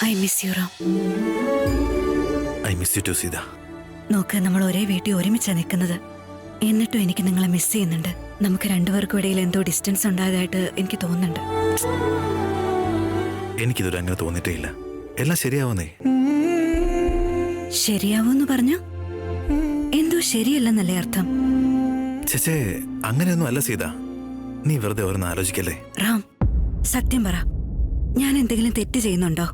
I miss you Ram. I miss you too Sita. നോക്ക്, നമ്മൾ ഒരേ വീട്ടിൽ ഒരുമിച്ചാ നിൽക്കുന്നത്. എന്നിട്ടും എനിക്ക് നിങ്ങളെ മിസ് ചെയ്യുന്നുണ്ട്. നമുക്ക് രണ്ടുപേർക്കും ഇടയിൽ എന്തോ ഡിസ്റ്റൻസ് ഉണ്ടായതായിട്ട് എനിക്ക് തോന്നുന്നുണ്ട്. എനിക്കിതൊരു അങ്ങനെ തോന്നിയിട്ടേ ഇല്ല. എല്ലാം ശരിയാവുന്നേ. ശരിയാവൂന്ന് പറഞ്ഞു? എന്തോ ശരിയല്ലെന്നല്ലേ അർത്ഥം? ചേച്ചേ, അങ്ങനെയൊന്നും അല്ല സീത. നീ വെറുതെ ഓരോന്ന് ആലോചിക്കല്ലേ. റാം, സത്യം പറ, ഞാൻ എന്തെങ്കിലും തെറ്റ് ചെയ്യുന്നുണ്ടോ?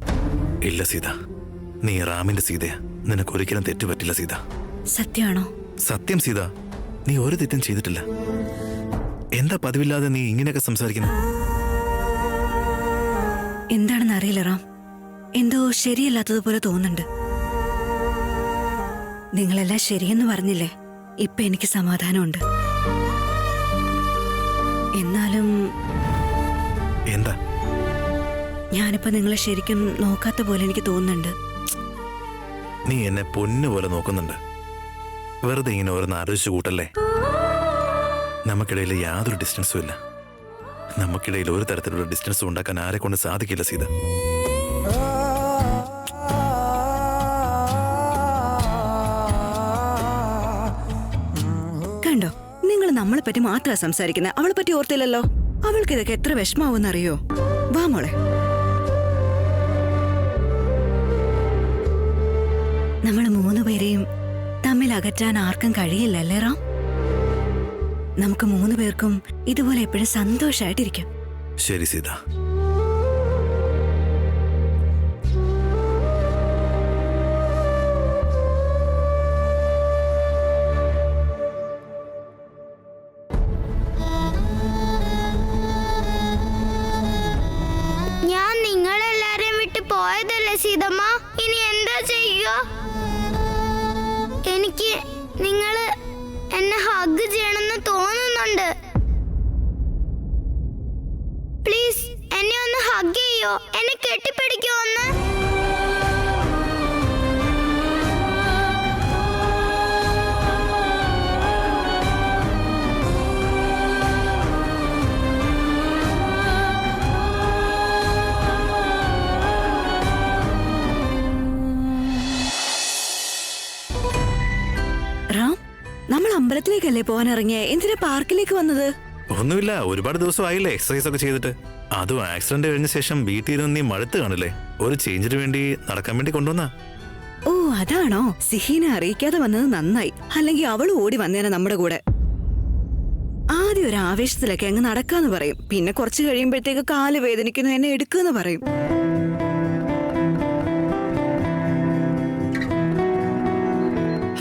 ഇല്ല സീത, നീ റാമിന്റെ സീതയാ. നിനക്ക് ഒരിക്കലും തെറ്റ് പറ്റില്ല സീത. സത്യമാണോ? സത്യം സീത, നീ ഒരു തെറ്റും ചെയ്തിട്ടില്ല. എന്താ പതിവില്ലാതെ നീ ഇങ്ങനെയൊക്കെ സംസാരിക്കുന്നത്? എന്താണെന്ന് അറിയില്ല റാം, എന്തോ ശരിയല്ലാത്തതുപോലെ തോന്നുന്നുണ്ട്. നിങ്ങളെല്ലാം ശരിയെന്ന് പറഞ്ഞില്ലേ, ഇപ്പൊ എനിക്ക് സമാധാനമുണ്ട്. എന്നാലും എന്താ? ഞാനിപ്പോ നിങ്ങളെ ശരിക്കും നോക്കാത്ത പോലെ എനിക്ക് തോന്നുന്നുണ്ട്. നീ എന്നെ പൊന്നുപോലെ നോക്കുന്നുണ്ട്. വെറുതെ ഇങ്ങനെ ഓരോന്ന് ആലോചിച്ചു കൂട്ടല്ലേ. നമുക്കിടയിൽ യാതൊരു ഡിസ്റ്റൻസും ഇല്ല. നമുക്കിടയിൽ ഒരു തരത്തിലുള്ള ഡിസ്റ്റൻസും ഉണ്ടാക്കാൻ ആരെ കൊണ്ട് സാധിക്കില്ല സീത. കണ്ടോ, നിങ്ങൾ നമ്മളെ പറ്റി മാത്രമാണ് സംസാരിക്കുന്നത്, അവളെ പറ്റി ഓർത്തില്ലല്ലോ. അവൾക്ക് ഇതൊക്കെ എത്ര വിഷമാവെന്ന് അറിയോ? വാ മോളെ. നമ്മൾ 3 പേരെയും തമ്മിൽ അകറ്റാൻ ആർക്കും കഴിയില്ല അല്ലേ റാം? നമുക്ക് 3 പേർക്കും ഇതുപോലെ എപ്പോഴും സന്തോഷായിട്ടിരിക്കാം. ശരി സീത. ഞാൻ നിങ്ങളെല്ലാരെയും വിട്ട് പോയതല്ലേ സീതമ്മ, ഇനി എന്താ ചെയ്യുക? എനിക്ക് നിങ്ങള് എന്നെ ഹഗ് ചെയ്യണമെന്ന് തോന്നുന്നുണ്ട്. പ്ലീസ് എന്നെ ഒന്ന് ഹഗ് ചെയ്യോ, എന്നെ കെട്ടിപ്പിടിക്കോ ഒന്ന്. റാം, നമ്മൾ അമ്പലത്തിലേക്കല്ലേ പോകാൻ ഇറങ്ങിയ, എന്തിനാ പാർക്കിലേക്ക് വന്നത്? ഒന്നുമില്ല, ഒരുപാട് ദിവസമായില്ലേ എക്സസൈസ് ഒക്കെ ചെയ്തിട്ട്. അതും ആക്സിഡന്റ് കഴിഞ്ഞ ശേഷം വീട്ടിൽ ഇരുന്ന് നീ മടുത്ത് കാണില്ലേ. ഒരു ചേഞ്ചിന് വേണ്ടി നടക്കാൻ വേണ്ടി കൊണ്ടുവന്നാ. ഓ അതാണോ? സിഹീനെ അറിയിക്കാതെ വന്നത് നന്നായി, അല്ലെങ്കിൽ അവൾ ഓടി വന്നേനെ നമ്മുടെ കൂടെ. ആദ്യം ഒരു ആവേശത്തിലൊക്കെ അങ്ങ് നടക്കാന്ന് പറയും, പിന്നെ കുറച്ച് കഴിയുമ്പോഴത്തേക്ക് കാല് വേദനിക്കുന്നു, എന്നെ എടുക്കുന്ന് പറയും.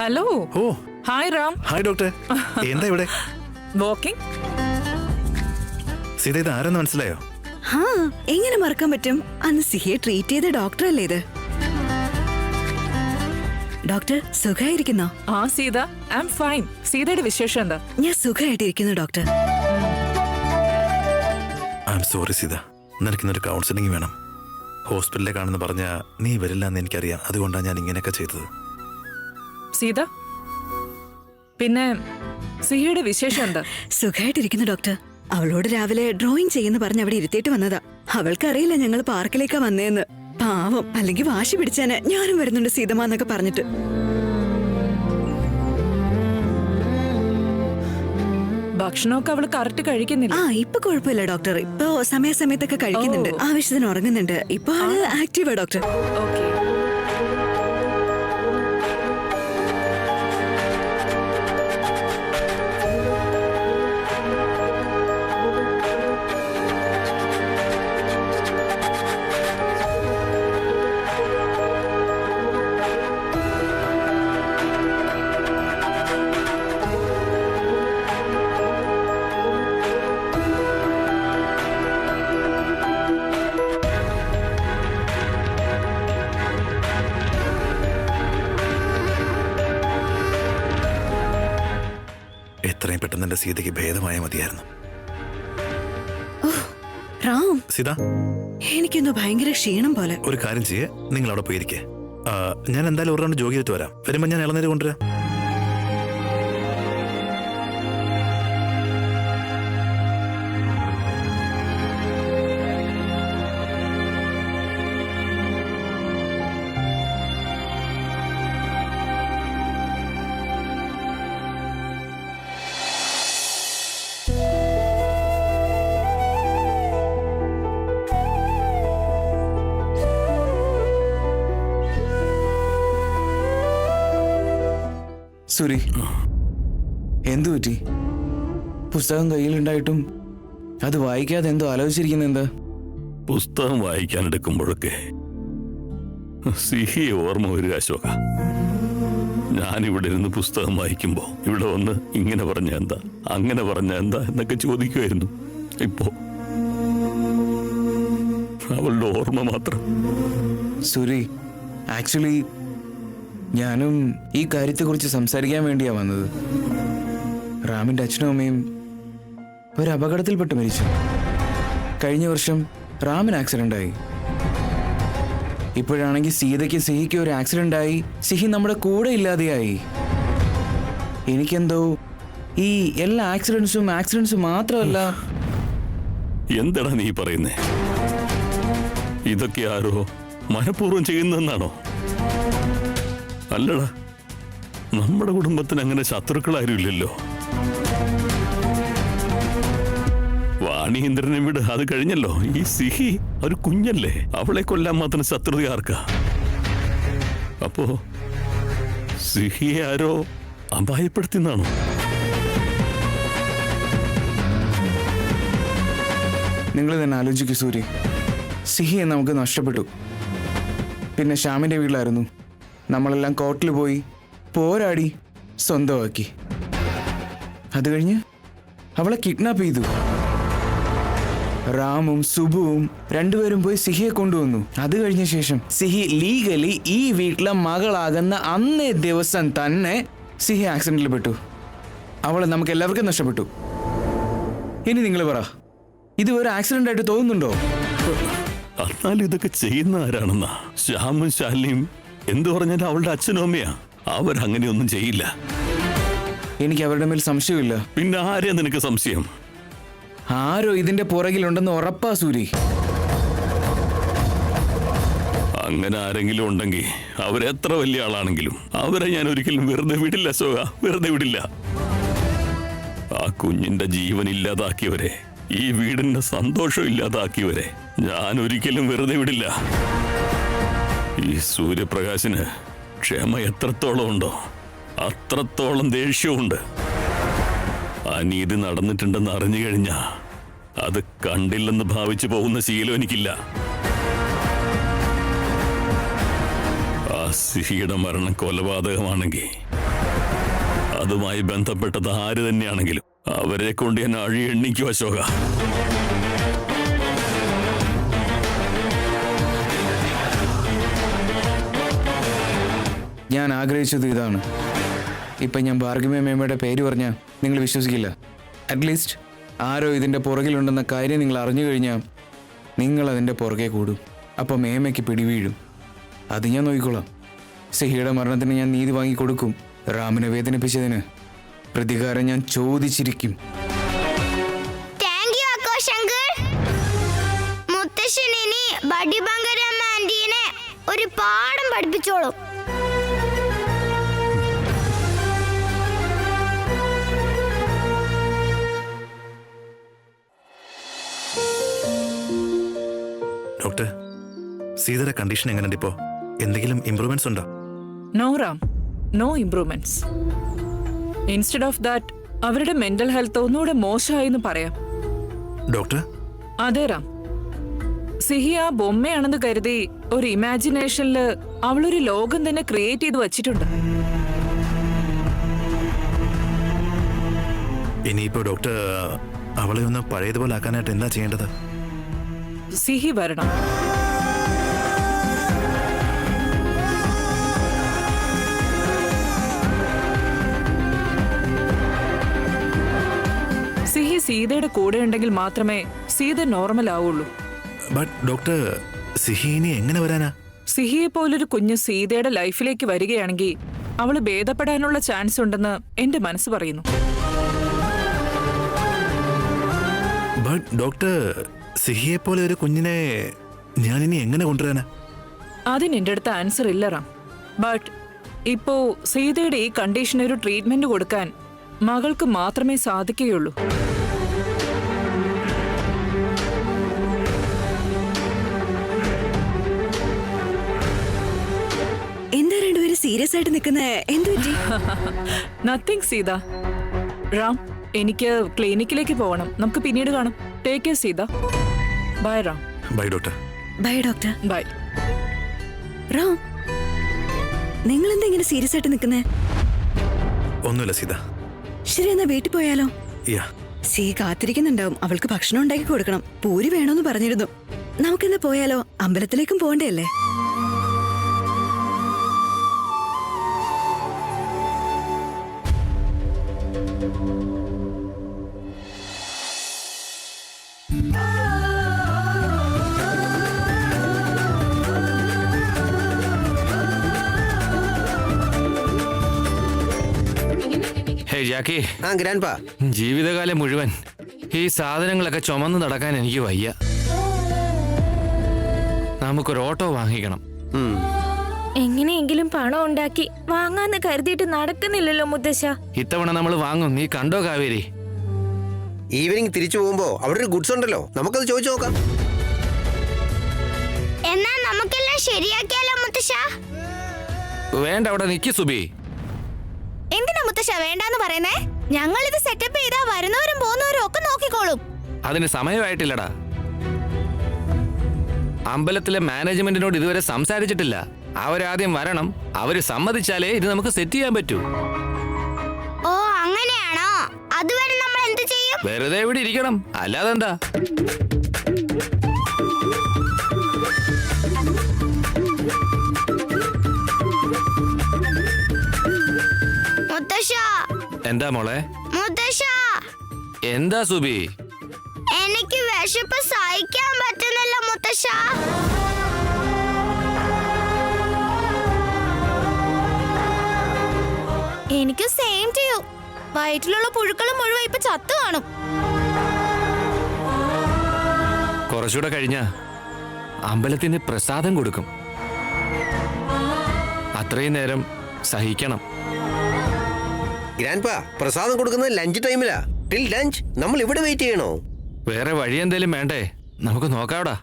Hello. Oh hi Ram. Hi doctor. എന്താ ഇവിടെ? വാക്കിംഗ്. സീത, ഇത് ആരെന്ന് മനസ്സിലായോ? ഹാ, എങ്ങനെ മറക്കാൻ പറ്റും? അന്ന് സിഹിയെ ട്രീറ്റ് ചെയ്ത ഡോക്ടർ അല്ലേ ഇത്? ഡോക്ടർ സുഖമായിരിക്കുന്നോ? ആ സീത, ഐ ആം ഫൈൻ. സീതയുടെ വിശേഷം എന്താ? ഞാൻ സുഖമായിട്ടിരിക്കുന്നു doctor. I'm sorry Seetha, നിനക്കിന്നൊരു കൗൺസിലിംഗ് വേണം. ഹോസ്പിറ്റലിലേക്കാണെന്ന് പറഞ്ഞാ നീ വരില്ല എന്ന് എനിക്കറിയാം. അതുകൊണ്ടാണ് ഞാൻ ഇങ്ങനെയൊക്കെ ചെയ്തത്. സീത, പിന്നെ സിഹിയുടെ വിശേഷം എന്താ? സുഖമായിട്ടിരിക്കുന്നു ഡോക്ടർ. അവളോട് രാവിലെ ഡ്രോയിങ് ചെയ്യുന്ന പറഞ്ഞ് അവിടെ ഇരുത്തിയിട്ട് വന്നതാ. അവൾക്കറിയില്ല ഞങ്ങൾ പാർക്കിലേക്കാ വന്നേന്ന്. പാവം, അല്ലെങ്കിൽ വാശി പിടിച്ചാന് ഞാനും വരുന്നുണ്ട് സീതമ്മ എന്നൊക്കെ പറഞ്ഞിട്ട്. ഭക്ഷണമൊക്കെ അവള് കറക്റ്റ് കഴിക്കുന്നില്ല? ആ, ഇപ്പൊ കുഴപ്പമില്ല ഡോക്ടർ. ഇപ്പൊ സമയത്തൊക്കെ കഴിക്കുന്നുണ്ട്, ആവശ്യത്തിന് ഉറങ്ങുന്നുണ്ട്. ഇപ്പൊ ആള് ആക്റ്റീവാ ഡോക്ടർ. ഓക്കെ. എത്രയും പെട്ടെന്ന് എന്റെ സീതയ്ക്ക് ഭേദമായ മതിയായിരുന്നു. റാം, സീത, എനിക്കെന്തോ ഭയങ്കര ക്ഷീണം പോലെ. ഒരു കാര്യം ചെയ്യേ, നിങ്ങൾ അവിടെ പോയിരിക്കേ. ഞാൻ എന്തായാലും ഒരു റൗണ്ട് ജോഗ് ചെയ്തിട്ട് വരാം. വരുമ്പോ ഞാൻ ഇളനീര് കൊണ്ടുവരാം. സുരി, എന്തു പറ്റി? പുസ്തകം കയ്യിലുണ്ടായിട്ടും അത് വായിക്കാതെ എന്തോ ആലോചിച്ചിരിക്കുന്ന എന്താ? പുസ്തകം വായിക്കാനെടുക്കുമ്പോഴൊക്കെ സിഹിയെ ഓർമ്മ വരിക അശോക. ഞാനിവിടെ ഇരുന്ന് പുസ്തകം വായിക്കുമ്പോ ഇവിടെ വന്ന് ഇങ്ങനെ പറഞ്ഞ എന്താ, അങ്ങനെ പറഞ്ഞ എന്താ എന്നൊക്കെ ചോദിക്കുമായിരുന്നു. ഇപ്പോ അവളുടെ ഓർമ്മ മാത്രം. സുരി, ആക്ച്വലി ഞാനും ഈ കാര്യത്തെക്കുറിച്ച് സംസാരിക്കാൻ വേണ്ടിയാ വന്നത്. റാമിന്റെ അച്ഛനും അമ്മയും ഒരു അപകടത്തിൽപ്പെട്ട് മരിച്ചു. കഴിഞ്ഞ വർഷം റാമിന് ആക്സിഡന്റ് ആയി. ഇപ്പോഴാണെങ്കിൽ സീതയ്ക്ക് സിഹിക്ക് ഒരു ആക്സിഡന്റ് ആയി. സിഹി നമ്മുടെ കൂടെ ഇല്ലാതെയായി. എനിക്കെന്തോ ഈ എല്ലാ ആക്സിഡൻസും മാത്രമല്ല. എന്താടാ നീ പറയുന്നേ? ഇതൊക്കെ ആരോ മനഃപൂർവ്വം ചെയ്യുന്നതെന്നാണോ? അല്ലടാ, നമ്മുടെ കുടുംബത്തിന് അങ്ങനെ ശത്രുക്കളാരും ഇല്ലല്ലോ. വാണീന്ദ്രനെ വിട്, അത് കഴിഞ്ഞല്ലോ. ഈ സിഹി ഒരു കുഞ്ഞല്ലേ, അവളെ കൊല്ലാൻ മാത്രം ശത്രുത ആർക്കാ? അപ്പോ സിഹിയെ ആരോ അപായപ്പെടുത്തിന്നാണോ? നിങ്ങൾ തന്നെ ആലോചിക്കൂ സൂര്യ. സിഹിയെ നമുക്ക് നഷ്ടപ്പെട്ടു. പിന്നെ ശ്യാമിന്റെ വീട്ടിലായിരുന്നു. നമ്മളെല്ലാം കോർട്ടിൽ പോയി പോരാടി സ്വന്തമാക്കി. അത് കഴിഞ്ഞ് അവളെ കിഡ്നാപ്പ് ചെയ്തു. റാമും സുബുവും രണ്ടുപേരും പോയി സിഹിയെ കൊണ്ടുവന്നു. അത് കഴിഞ്ഞ ശേഷം സിഹി ലീഗലി ഈ വീട്ടിലെ മകളാകുന്ന അന്നേ ദിവസം തന്നെ സിഹി ആക്സിഡന്റിൽ പെട്ടു. അവളെ നമുക്ക് എല്ലാവർക്കും നഷ്ടപ്പെട്ടു. ഇനി നിങ്ങൾ പറ, ഇത് ഒരു ആക്സിഡന്റ് ആയിട്ട് തോന്നുന്നുണ്ടോ? എന്നാൽ ഇതൊക്കെ ചെയ്യുന്ന ആരാണെന്നാ? ശ്യാമും ശാലിനിയും എന്തു പറഞ്ഞാലും അവളുടെ അച്ഛനും അമ്മയാ. അവരങ്ങനെയൊന്നും ചെയ്യില്ല. എനിക്ക് അവരുടെ മേൽ സംശയമില്ല. പിന്നെ ആരെയാ നിനക്ക് സംശയം? ആരോ ഇതിന്റെ പുറകിലുണ്ടെന്ന് ഉറപ്പാ സൂരി. അങ്ങനെ ആരെങ്കിലും ഉണ്ടെങ്കിൽ അവരെത്ര വലിയ ആളാണെങ്കിലും അവരെ ഞാൻ ഒരിക്കലും വെറുതെ വിടില്ല അശോക, വെറുതെ വിടില്ല. ആ കുഞ്ഞിന്റെ ജീവൻ ഇല്ലാതാക്കിയവരെ, ഈ വീടിന്റെ സന്തോഷം ഇല്ലാതാക്കിയവരെ ഞാൻ ഒരിക്കലും വെറുതെ വിടില്ല. ഈ സൂര്യപ്രകാശിന് ക്ഷമ എത്രത്തോളം ഉണ്ടോ അത്രത്തോളം ദേഷ്യമുണ്ട്. അനീതി നടന്നിട്ടുണ്ടെന്ന് അറിഞ്ഞു കഴിഞ്ഞാ അത് കണ്ടില്ലെന്ന് ഭാവിച്ചു പോകുന്ന ശീലം എനിക്കില്ല. ആ സിഹിയുടെ മരണം കൊലപാതകമാണെങ്കിൽ അതുമായി ബന്ധപ്പെട്ടത് ആര് തന്നെയാണെങ്കിലും അവരെ കൊണ്ട് ഞാൻ അഴിയെണ്ണിക്കും അശോക. ഞാൻ ആഗ്രഹിച്ചത് ഇതാണ്. ഇപ്പം ഞാൻ ഭാർഗവി മേമയുടെ പേര് പറഞ്ഞാൽ നിങ്ങൾ വിശ്വസിക്കില്ല. അറ്റ്ലീസ്റ്റ് ആരോ ഇതിൻ്റെ പുറകിലുണ്ടെന്ന കാര്യം നിങ്ങൾ അറിഞ്ഞു കഴിഞ്ഞാൽ നിങ്ങൾ അതിൻ്റെ പുറകെ കൂടും. അപ്പോൾ മേമയ്ക്ക് പിടിവീഴും. അത് ഞാൻ നോക്കിക്കോളാം. സിഹിയുടെ മരണത്തിന് ഞാൻ നീതി വാങ്ങിക്കൊടുക്കും. റാമിനെ വേദനിപ്പിച്ചതിന് പ്രതികാരം ഞാൻ ചോദിച്ചിരിക്കും. Thank you Aghosh uncle. മുത്തശ്ശൻ ഇനി ബഡി ബംഗരമ്മ ആന്റീനെ ഒരു പാഠം പഠിപ്പിച്ചോളും. ഡോക്ടർ, സീതയുടെ കണ്ടീഷൻ എങ്ങനെയുണ്ട് ഇപ്പോ? എന്തെങ്കിലും ഇംപ്രൂവ്മെന്റ്സ് ഉണ്ടോ? No Ram, no improvements. Instead of that അവരുടെ മെന്റൽ ഹെൽത്ത് ഒന്നുകൂടെ മോശമായെന്ന് പറയാം. ഡോക്ടർ, അതെ റാം. സിഹി ആ ബൊമ്മയാണെന്ന് കരുതി ഒരു ഇമാജിനേഷനില് അവളൊരു ലോകം തന്നെ ക്രിയേറ്റ് ചെയ്ത് വച്ചിട്ടുണ്ട്. ഇനിയിപ്പോ ഡോക്ടർ അവളെ ഒന്ന് പഴയതുപോലെ ആക്കാനായിട്ട് എന്താ ചെയ്യേണ്ടത്? സിഹി വരണം. സിഹി സീതയുടെ കൂടെ ഉണ്ടെങ്കിൽ മാത്രമേ സീത നോർമൽ ആവുള്ളൂ. ബട്ട് ഡോക്ടർ, സിഹി ഇനി എങ്ങനെ വരാനാ? സിഹിയെ പോലൊരു കുഞ്ഞ് സീതയുടെ ലൈഫിലേക്ക് വരികയാണെങ്കിൽ അവള് ഭേദപ്പെടാനുള്ള ചാൻസ് ഉണ്ടെന്ന് എന്റെ മനസ്സ് പറയുന്നു. ബട്ട് ഡോക്ടർ, സിഹിയെ പോലെ ഒരു കുഞ്ഞിനെ ഞാനിനി എങ്ങനെ കൊണ്ടുവരാനാ? അതിന് എന്റെ അടുത്ത് ആൻസർ ഇല്ല റാം. ബട്ട് ഇപ്പോ സീതയുടെ ഈ കണ്ടീഷന് ഒരു ട്രീറ്റ്മെന്റ് കൊടുക്കാൻ മകൾക്ക് മാത്രമേ സാധിക്കുകയുള്ളൂ. എന്താ രണ്ടുപേരും സീരിയസ് ആയിട്ട് നിൽക്കുന്നേ? എന്തു പറ്റി? നത്തിങ് സീത. റാം, എനിക്ക് ക്ലിനിക്കിലേക്ക് പോകണം. നമുക്ക് പിന്നീട് കാണാം. Take care Sita. Bye Ram. Bye doctor. Bye doctor. Bye. Ram, നിങ്ങൾ എന്താ ഇങ്ങനെ സീരിയസ് ആയിട്ട് നിൽക്കുന്നേ? ഒന്നുമില്ല സീത. ശരി, എന്നാ വീട്ടിൽ പോയാലോ? യാ. സീ കാത്തിരിക്കുന്നുണ്ടാവും. അവൾക്ക് ഭക്ഷണം ഉണ്ടാക്കി കൊടുക്കണം. പൂരി വേണമെന്ന് പറഞ്ഞിരുന്നു. നമുക്കെന്നാ പോയാലോ? അമ്പലത്തിലേക്കും പോകണ്ടേ? ഹേ ജാക്കി, ഗ്രാൻഡ്പാ, ജീവിതകാലം മുഴുവൻ ഈ സാധനങ്ങളൊക്കെ ചുമന്ന് നടക്കാൻ എനിക്ക് വയ്യ. നമുക്കൊരു ഓട്ടോ വാങ്ങിക്കണം. എങ്ങനെയെങ്കിലും പണം ഉണ്ടാക്കി വാങ്ങാന്ന് കരുതിയിട്ട് നടക്കുന്നില്ലല്ലോ മുത്തശ്ശ. ഇത്തവണ നമ്മൾ വാങ്ങും. നീ കണ്ടോ കാവേരി? ഈവനിങ് തിരിച്ചു പോകുമ്പോ അവിടെ ഒരു ഗുഡ്സ് ഉണ്ടല്ലോ, നമുക്കത് ചോദിച്ചു നോക്കാം. എന്നാ നമുക്കെല്ലാം ശരിയാക്കിയാലോ മുത്തശ്ശ? വേണ്ട, അവിടെ നിക്ക് സുബി. എന്തിനാ മുത്തശ്ശ വേണ്ടാന്ന് പറയുന്നേ? ഞങ്ങൾ ഇത് സെറ്റപ്പ് ചെയ്താ വരുന്നവരും പോകുന്നവരും ഒക്കെ നോക്കിക്കോളും. അതിന് സമയമായിട്ടില്ലടാ. അമ്പലത്തിലെ മാനേജ്മെന്റിനോട് ഇതുവരെ സംസാരിച്ചിട്ടില്ല. അവരാദ്യം വരണം. അവര് സമ്മതിച്ചാലേ ഇത് നമുക്ക് സെറ്റ് ചെയ്യാൻ പറ്റൂ. ഓ, അങ്ങനെയാണോ? അതുവരെ നമ്മൾ എന്ത് ചെയ്യും? വെറുതെ ഇവിടെ ഇരിക്കണം, അല്ലാതെന്താ? മുത്തശ്ശ, എന്താ മോളെ? മുത്തശ്ശ, എന്താ സുബി? എനിക്ക് വിശപ്പ് സഹിക്കാൻ പറ്റുന്നില്ല മുത്തശ്ശ. എനിക്ക് സെയിം ചെയ്യൂ. വയറ്റിലുള്ള പുഴുക്കളും മുഴുവൻ ഇപ്പൊ ചത്തു കാണും. കുറച്ചുകൂടെ കഴിഞ്ഞ അമ്പലത്തിന് പ്രസാദം കൊടുക്കും. അത്രയും നേരം സഹിക്കണം. ഗ്രാൻഡ്പാ, പ്രസാദം കൊടുക്കുന്നത് ലഞ്ച് ടൈമിലാ. ടിൽ ലഞ്ച് നമ്മൾ ഇവിടെ വെയിറ്റ് ചെയ്യണോ? വേറെ വഴി എന്തേലും വേണ്ടേ? നമുക്ക് നോക്കാവടാ.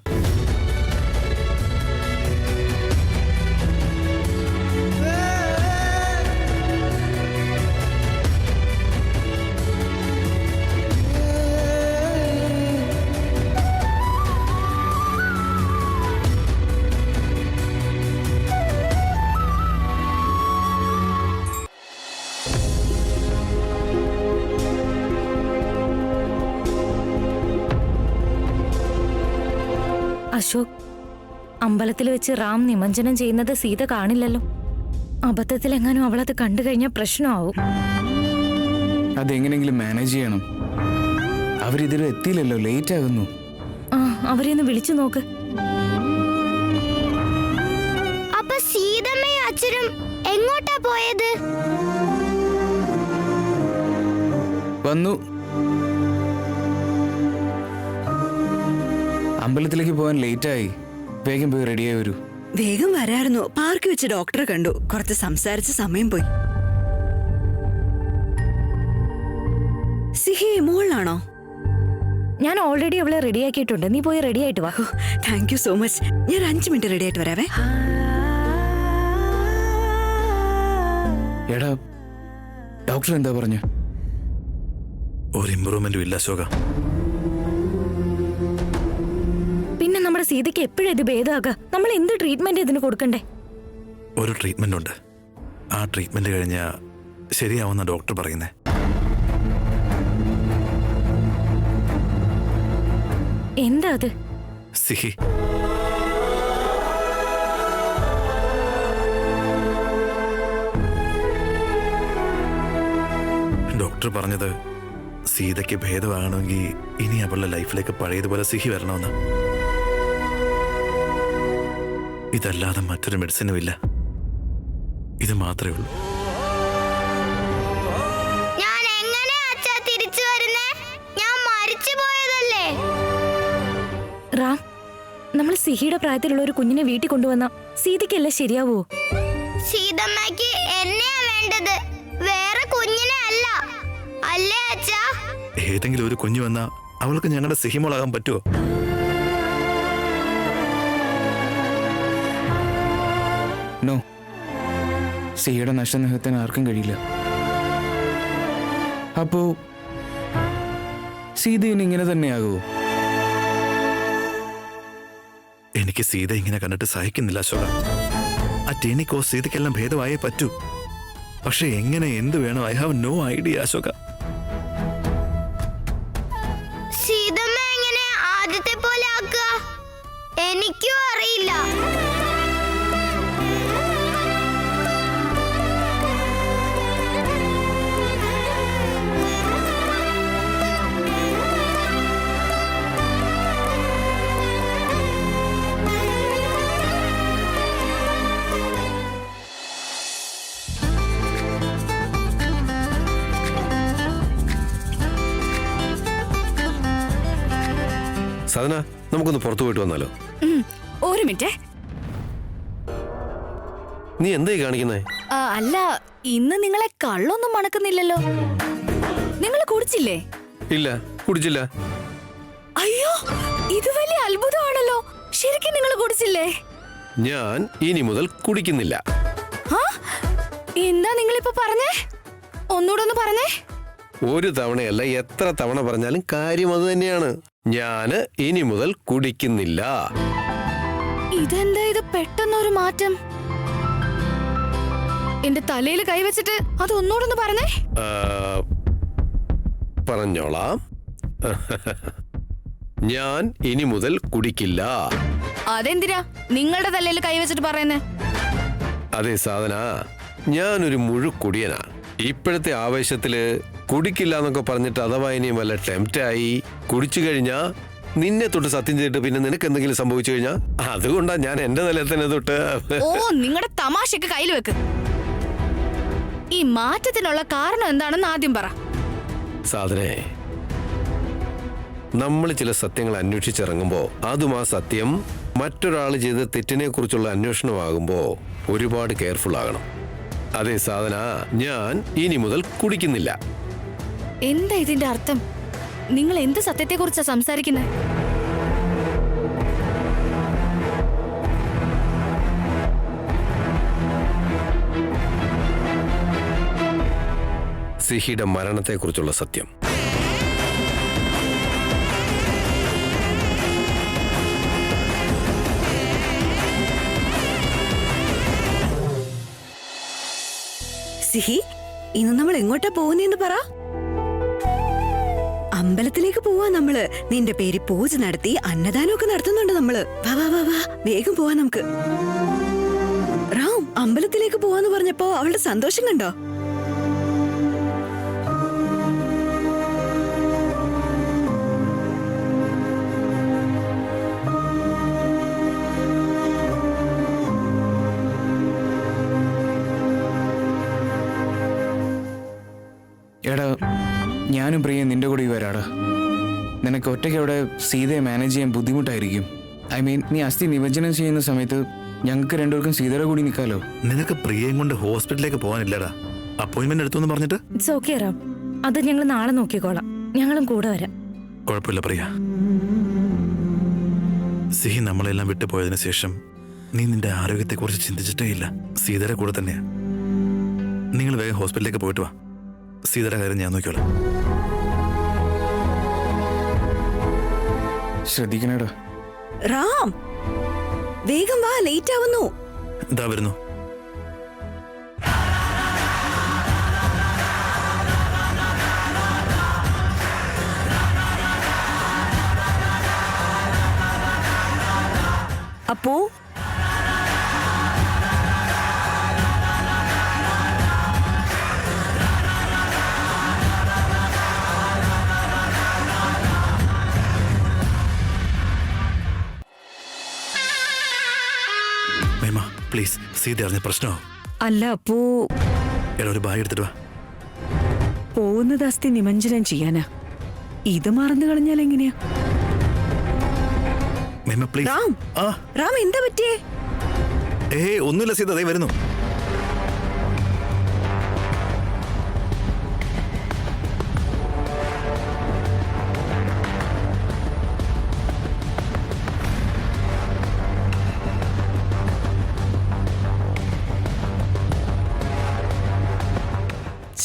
അശോക്, അമ്പലത്തിൽ വെച്ച് റാം നിമഞ്ജനം ചെയ്യുന്നത് സീത കാണില്ലല്ലോ. അബദ്ധത്തിലെങ്ങാനും അവളത് കണ്ടു കഴിഞ്ഞാൽ പ്രശ്നമാവും. അതെങ്ങനെങ്കിലും മാനേജ് ചെയ്യണം. അവരിതിലും എത്തിയില്ലല്ലോ, ലേറ്റ് ആകുന്നു. ആ, അവരെ ഒന്ന് വിളിച്ചു നോക്ക്. അപ്പൊ സീതമ്മയും അച്ഛനും എങ്ങോട്ടാ പോയത്? വന്നു. അമ്പലത്തിലേക്ക് പോകാൻ ലേറ്റായി. വേഗം പോയി റെഡിയായി വരൂ. വേഗം വരായിരുന്നു. പാർക്ക് വെച്ച് ഡോക്ടറെ കണ്ടു. കുറച്ച് സംസാരിച്ച സമയം പോയി. സിഹി മോളിലാണോ? ഞാൻ ഓൾറെഡി അവളെ റെഡിയാക്കിയിട്ടുണ്ട്. നീ പോയി റെഡി ആയിട്ട് വാ. Thank you so much. ഞാൻ 5 മിനിറ്റ് റെഡി ആയിട്ട് വരാവേ. എടാ, ഡോക്ടർ എന്താ പറഞ്ഞു? ഒരു ഇമ്പ്രൂവ്മെന്റും ഇല്ല അശോക. പിന്നെ നമ്മുടെ സീതയ്ക്ക് എപ്പോഴും ഇത് ഭേദമാകാം. നമ്മൾ എന്ത് ട്രീറ്റ്മെന്റ് ഇതിന് കൊടുക്കണ്ടേ? ഒരു ട്രീറ്റ്മെന്റ് ഉണ്ട്. ആ ട്രീറ്റ്മെന്റ് കഴിഞ്ഞാ ശരിയാവുന്ന ഡോക്ടർ പറയുന്നേ. എന്താ അത്? സിഹി. ഡോക്ടർ പറഞ്ഞത് സീതയ്ക്ക് ഭേദമാകണമെങ്കിൽ ഇനി അവളുടെ ലൈഫിലേക്ക് പഴയതുപോലെ സിഹി വരണമെന്ന്. ഇതല്ലാതെ മറ്റൊരു മെഡിസിനും ഇല്ല. ഇത് മാത്രമേ ഉള്ളൂ. ഞാൻ എങ്ങനെയാ അച്ഛാ തിരിച്ചു വരുന്നേ? ഞാൻ മരിച്ചു പോയതല്ലേ? റാം, നമ്മൾ സിഹിയുടെ പ്രായത്തിലുള്ള ഒരു കുഞ്ഞിനെ വീട്ടിൽ കൊണ്ടുവന്ന സീതയ്ക്കല്ലേ ശരിയാവോ? സീതമ്മയ്ക്ക് എന്നെയാ വേണ്ടത്, വേറെ കുഞ്ഞിനെ അല്ല. അല്ലേ അച്ഛാ? ഏതെങ്കിലും ഒരു കുഞ്ഞു വന്നാ അവൾക്ക് ഞങ്ങളുടെ സിഹിമോളാകാൻ പറ്റുമോ? നോ, സിഹിയുടെ നഷ്ടം നികത്താൻ ആർക്കും കഴിയില്ല. അപ്പോ സീത ഇനി ഇങ്ങനെ തന്നെയാകുമോ? എനിക്ക് സീത ഇങ്ങനെ കണ്ടിട്ട് സഹിക്കുന്നില്ല അശോക. ആ ടെനിക്കോ സീതയ്ക്കെല്ലാം ഭേദമായേ പറ്റൂ. പക്ഷെ എങ്ങനെ എന്ത് വേണം, I have no idea Ashoka. Seethamma എങ്ങനെ ആദ്യത്തെ പോലെ ആക്കുക എനിക്കും അറിയില്ല. സാധന, നമുക്കൊന്ന് പുറത്തു പോയിട്ട് വന്നാലോ? ഒരു മിനിറ്റ്. നീ എന്തായി കാണിക്കുന്നേ? അല്ല, ഇന്ന് നിങ്ങളെ കള്ളൊന്നും മണക്കുന്നില്ലല്ലോ. നിങ്ങൾ കുടിച്ചില്ലേ? ഇല്ല, കുടിച്ചില്ല. അയ്യോ, ഇത് വലിയ അത്ഭുതമാണല്ലോ. ശരിക്കും നിങ്ങൾ കുടിച്ചില്ലേ? ഞാൻ ഇനി മുതൽ കുടിക്കുന്നില്ല. എന്താ നിങ്ങളിപ്പോ പറഞ്ഞേ? ഒന്നുകൂടെ ഒന്ന് പറഞ്ഞേ. ഒരു തവണയല്ല, എത്ര തവണ പറഞ്ഞാലും കാര്യം അത് തന്നെയാണ്. ഞാന് ഇനി മുതൽ കുടിക്കുന്നില്ല. ഇതെന്താ ഇത് പെട്ടെന്നൊരു മാറ്റം? എന്റെ തലയിൽ കൈവച്ചിട്ട് അത് ഒന്നുകൂടെ പറഞ്ഞേ. പറഞ്ഞോളാം. ഞാൻ ഇനി മുതൽ കുടിക്കില്ല. അതെന്തിനാ നിങ്ങളുടെ തലയിൽ കൈവച്ചിട്ട് പറയുന്നേ? അതെ സാധന, ഞാനൊരു മുഴുക്കുടിയനാ. ഇപ്പോഴത്തെ ആവേശത്തില് കുടിക്കില്ല എന്നൊക്കെ പറഞ്ഞിട്ട് അഥവാ ഇനിയും വല്ല ടെംപ്റ്റായി കുടിച്ചു കഴിഞ്ഞാ നിന്നെ തൊട്ട് സത്യം ചെയ്തിട്ട് പിന്നെ നിനക്ക് എന്തെങ്കിലും സംഭവിച്ചു കഴിഞ്ഞാ അതുകൊണ്ടാ ഞാൻ എന്റെ നിലയിൽ തന്നെ തൊട്ട്. ഓ, നിങ്ങളുടെ തമാശക്ക് കയ്യിൽ വെക്ക്. ഈ മാറ്റത്തിനുള്ള കാരണം എന്താണെന്ന് ആദ്യം പറ. സാധനെ, നമ്മൾ ചില സത്യങ്ങൾ അന്വേഷിച്ചിറങ്ങുമ്പോ അതും ആ സത്യം മറ്റൊരാൾ ചെയ്ത തെറ്റിനെ കുറിച്ചുള്ള അന്വേഷണമാകുമ്പോ ഒരുപാട് കെയർഫുൾ ആകണം. അതെ സാധന, ഞാൻ ഇനി മുതൽ കുടിക്കുന്നില്ല. എന്താ ഇതിന്റെ അർത്ഥം? നിങ്ങൾ എന്ത് സത്യത്തെ കുറിച്ചാ സംസാരിക്കുന്നത്? സിഹിയുടെ മരണത്തെക്കുറിച്ചുള്ള സത്യം. സിഹി, ഇന്ന് നമ്മൾ എങ്ങോട്ടാ പോകുന്നേന്ന് പറ. അമ്പലത്തിലേക്ക് പോവാ നമ്മള്. നിന്റെ പേര് പൂജ നടത്തി അന്നദാനമൊക്കെ നടത്തുന്നുണ്ട് നമ്മള്. വാ വാ വാ വാ, വേഗം പോവാ നമുക്ക്. റാം അമ്പലത്തിലേക്ക് പോവാന്ന് പറഞ്ഞപ്പോ അവളുടെ സന്തോഷം കണ്ടോ? എടാ, ഞാനും പ്രിയ നിന്റെ കൂടെ വരാടാ. നിനക്ക് ഒറ്റയ്ക്ക് അവിടെ സീതയെ മാനേജ് ചെയ്യാൻ ബുദ്ധിമുട്ടായിരിക്കും. ഐ മീൻ, നീ അസ്ഥി നിമജ്ജനം ചെയ്യുന്ന സമയത്ത് ഞങ്ങൾക്ക് രണ്ടുപേർക്കും സീതയുടെ കൂടി നിൽക്കാലോ. നിനക്ക് പ്രിയയും കൊണ്ട് ഹോസ്പിറ്റലിലേക്ക് പോകാനില്ലടാ. അപ്പോയിന്റ്മെന്റ് എടുത്തു പറഞ്ഞിട്ട്. ഇറ്റ്സ് ഓക്കേ റാം, അത് ഞങ്ങൾ നാളെ നോക്കിക്കോളാം. ഞങ്ങളും കൂടെ വരാം. കുഴപ്പമില്ല പ്രിയ. സിഹി നമ്മളെല്ലാം വിട്ടുപോയതിനു ശേഷം നീ നിന്റെ ആരോഗ്യത്തെക്കുറിച്ച് ചിന്തിച്ചിട്ടേ ഇല്ല. സീതയുടെ കൂടെ തന്നെയാ. നിങ്ങൾ വേഗം ഹോസ്പിറ്റലിലേക്ക് പോയിട്ട് വാ. സീതയുടെ കാര്യം ഞാൻ നോക്കിയോളാം. ശ്രദ്ധിക്കണേടാ. റാം, വേഗം വാ, ലേറ്റ് ആവുന്നു. ഇതാ വരുന്നു. അപ്പോ പ്ലീസ്, സീത അറിഞ്ഞ പ്രശ്നമോ? അല്ല, അപ്പോ എടാ, ഒരു ബാഗ് എടുത്തിട്ട് വാ. പോകുന്നത് അസ്ഥി നിമഞ്ജനം ചെയ്യാനാ. ഇത് മറന്നു കളഞ്ഞാൽ എങ്ങനെയാ? പ്ലീസ്. റാം, റാം എന്താ പറ്റിയേ? ഒന്നുമില്ല സീത, അതേ വരുന്നു.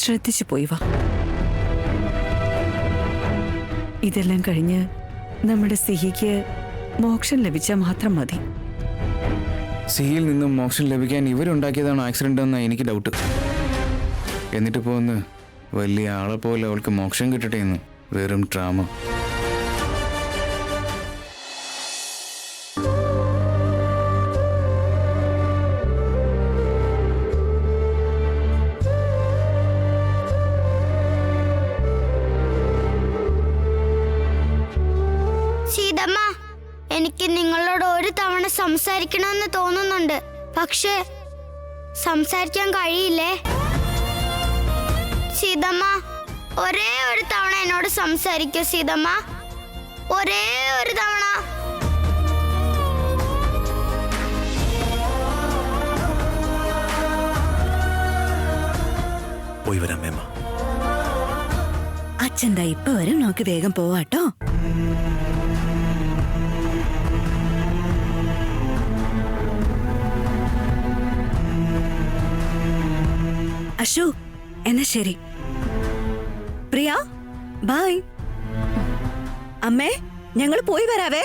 ശ്രദ്ധിച്ചു പോയി വാ. ഇതെല്ലാം കഴിഞ്ഞ് നമ്മുടെ സിഹിക്ക് മോക്ഷം ലഭിച്ചാൽ മാത്രം മതി. സിയിൽ നിന്നും മോക്ഷം ലഭിക്കാൻ ഇവരുണ്ടാക്കിയതാണ് ആക്സിഡന്റ് എന്നാ എനിക്ക് ഡൗട്ട്. എന്നിട്ട് പോന്ന് വലിയ ആളെ പോലെ അവൾക്ക് മോക്ഷം കിട്ടട്ടെ എന്ന് വെറും ഡ്രാമ. സീതമ്മ, എനിക്ക് നിങ്ങളോട് ഒരു തവണ സംസാരിക്കണമെന്ന് തോന്നുന്നുണ്ട്. പക്ഷേ സംസാരിക്കാൻ കഴിയില്ലേ? സീതമ്മ, ഒരേ ഒരു തവണ എന്നോട് സംസാരിക്കൂ സീതമ്മ, ഒരേ ഒരു തവണ. പോയി വരാം മേമ. അച്ഛൻ്റെ ഇപ്പൊ വരും, നമുക്ക് വേഗം പോവാട്ടോ. അശു, എന്നാ ശരി. പ്രിയ, ബൈ. അമ്മേ, ഞങ്ങൾ പോയി വരാവേ.